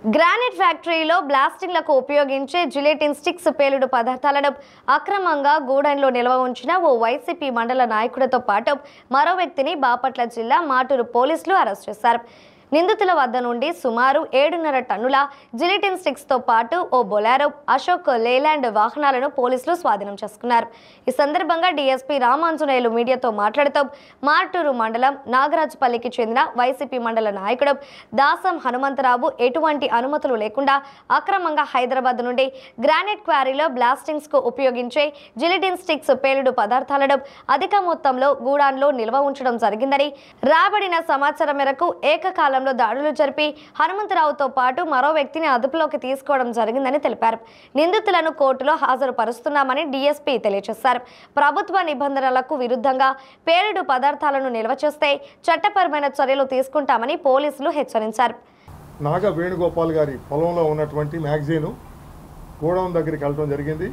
Granite ఫ్యాక్టరీలో బ్లాస్టింగ్లకు ఉపయోగించే gelatine sticks పేలుడు పదార్థాలను అక్రమంగా గూడెంలో నిల్వ ఉంచిన ఓ వైసీపీ మండల నాయకుడితో పాటు మరో వ్యక్తిని బాపట్ల జిల్లా మాటూరు పోలీసులు అరెస్ట్ చేశారు. నిందితుల వద్ద నుండి సుమారు 7.5 టన్నుల జిలెటిన్ స్టిక్స్ తో పాటు ఓ బొలెరో, అశోక్ లేలాండ్ వాహనాలను పోలీసులు స్వాధీనం చేసుకున్నారు. ఈ సందర్భంగా డీఎస్పీ రామాంజనేయులు మీడియాతో మాట్లాడుతూ మార్టూరు మండలం నాగరాజుపల్లికి చెందిన వైసీపీ మండల నాయకుడు దాసం హనుమంతరావు ఎటువంటి అనుమతులు లేకుండా అక్రమంగా హైదరాబాద్ నుండి గ్రానైట్ క్వారీలో బ్లాస్టింగ్స్ కు ఉపయోగించే జిలెటిన్ స్టిక్స్ పేలుడు పదార్థాలను అధిక మొత్తంలో గూడాన్లో నిల్వ ఉంచడం జరిగిందని, రాబడిన సమాచారం మేరకు ఏకకాలం దాడులు జరిపి హనుమంతరావుతో పాటు మరో వ్యక్తిని అదుపులోకి తీసుకోవడం జరిగిందని తెలిపారు. నిందితులను కోర్టులో హాజరుపరుస్తున్నామని డీఎస్పీ తెలియజేశారు. ప్రభుత్వ నిబంధనలకు విరుద్ధంగా పేలుడు పదార్థాలను నిల్వ చేస్తే చట్టపరమైన చర్యలు తీసుకుంటామని పోలీసులు హెచ్చరించారు. నాగ వేణుగోపాల్ గారి పొలంలో ఉన్నటువంటి మ్యాగజైన్ గోడౌన్ దగ్గరికి వెళ్ళడం జరిగింది.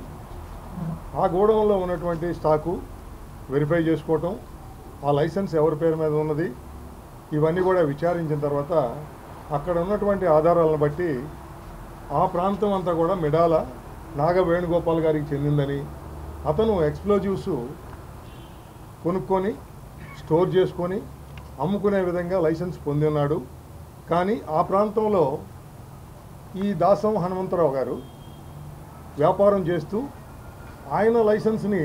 ఆ గోడౌన్లో ఉన్నటువంటి స్టాకు వెరిఫై చేసుకోవటం, ఆ లైసెన్స్ ఎవరి పేరు మీద ఉన్నది, ఇవన్నీ కూడా విచారించిన తర్వాత అక్కడ ఉన్నటువంటి ఆధారాలను బట్టి ఆ ప్రాంతం అంతా కూడా మిడాల నాగ వేణుగోపాల్ గారికి చెందిందని, అతను ఎక్స్ప్లోజివ్స్ కొనుక్కొని స్టోర్ చేసుకొని అమ్ముకునే విధంగా లైసెన్స్ పొంది ఉన్నాడు. కానీ ఆ ప్రాంతంలో ఈ దాసం హనుమంతరావు గారు వ్యాపారం చేస్తూ ఆయన లైసెన్స్ని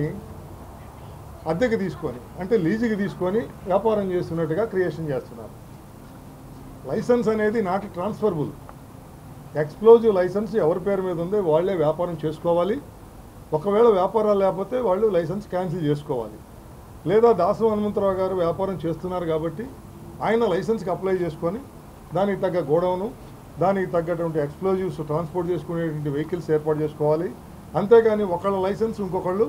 అద్దెకి తీసుకొని, అంటే లీజుకి తీసుకొని వ్యాపారం చేస్తున్నట్టుగా క్రియేషన్ చేస్తున్నారు. లైసెన్స్ అనేది నాట్ ట్రాన్స్ఫరబుల్. ఎక్స్ప్లోజివ్ లైసెన్స్ ఎవరి పేరు మీద ఉందో వాళ్ళే వ్యాపారం చేసుకోవాలి. ఒకవేళ వ్యాపారాలు లేకపోతే వాళ్ళు లైసెన్స్ క్యాన్సిల్ చేసుకోవాలి. లేదా దాసం హనుమంతరావు గారు వ్యాపారం చేస్తున్నారు కాబట్టి ఆయన లైసెన్స్కి అప్లై చేసుకొని దానికి తగ్గ గోడౌను, దానికి తగ్గటువంటి ఎక్స్ప్లోజివ్స్ ట్రాన్స్పోర్ట్ చేసుకునేటువంటి వెహికల్స్ ఏర్పాటు చేసుకోవాలి. అంతేగాని ఒకళ్ళ లైసెన్స్ ఇంకొకళ్ళు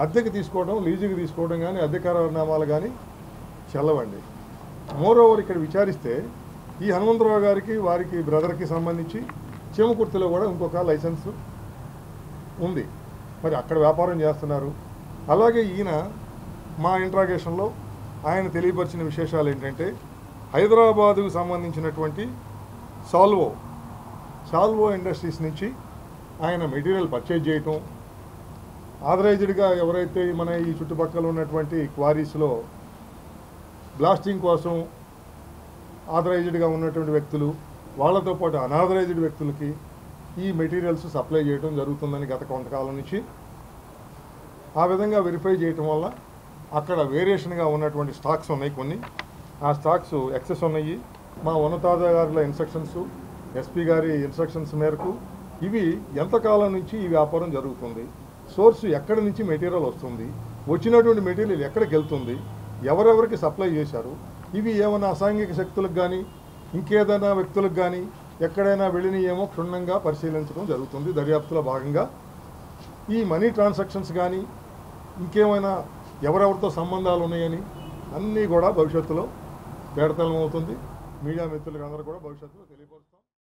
అద్దెకి తీసుకోవడం, లీజుకి తీసుకోవడం కానీ అధికారనామాలు కానీ చెల్లవండి. మోరోవర్ ఇక్కడ విచారిస్తే ఈ హనుమంతరావు గారికి వారికి బ్రదర్కి సంబంధించి చీమకుర్తిలో కూడా ఇంకొక లైసెన్స్ ఉంది. మరి అక్కడ వ్యాపారం చేస్తున్నారు. అలాగే ఈయన మా ఇంట్రాగేషన్లో ఆయన తెలియపరిచిన విశేషాలు ఏంటంటే, హైదరాబాదుకు సంబంధించినటువంటి సాల్వో ఇండస్ట్రీస్ నుంచి ఆయన మెటీరియల్ పర్చేజ్ చేయటం, ఆథరైజ్డ్గా ఎవరైతే మన ఈ చుట్టుపక్కల ఉన్నటువంటి క్వారీస్లో బ్లాస్టింగ్ కోసం ఆథరైజ్డ్గా ఉన్నటువంటి వ్యక్తులు, వాళ్ళతో పాటు అనాథరైజ్డ్ వ్యక్తులకి ఈ మెటీరియల్స్ సప్లై చేయడం జరుగుతుందని గత కొంతకాలం నుంచి. ఆ విధంగా వెరిఫై చేయటం వల్ల అక్కడ వేరియేషన్గా ఉన్నటువంటి స్టాక్స్ ఉన్నాయి. కొన్ని ఆ స్టాక్స్ ఎక్సెస్ ఉన్నాయి. మా ఉన్నతాధికారుల ఇన్స్ట్రక్షన్స్, ఎస్పీ గారి ఇన్స్ట్రక్షన్స్ మేరకు ఇవి ఎంతకాలం నుంచి ఈ వ్యాపారం జరుగుతుంది, సోర్స్ ఎక్కడి నుంచి మెటీరియల్ వస్తుంది, వచ్చినటువంటి మెటీరియల్ ఎక్కడికి వెళ్తుంది, ఎవరెవరికి సప్లై చేశారు, ఇవి ఏమైనా అసాంఘిక శక్తులకు కానీ ఇంకేదైనా వ్యక్తులకు కానీ ఎక్కడైనా వెళ్ళిన ఏమో క్షుణ్ణంగా పరిశీలించడం జరుగుతుంది. దర్యాప్తులో భాగంగా ఈ మనీ ట్రాన్సాక్షన్స్ కానీ ఇంకేమైనా ఎవరెవరితో సంబంధాలు ఉన్నాయని అన్నీ కూడా భవిష్యత్తులో తేటతెల్లం అవుతుంది. మీడియా మిత్రులకు అందరూ కూడా భవిష్యత్తులో తెలియపరుస్తారు.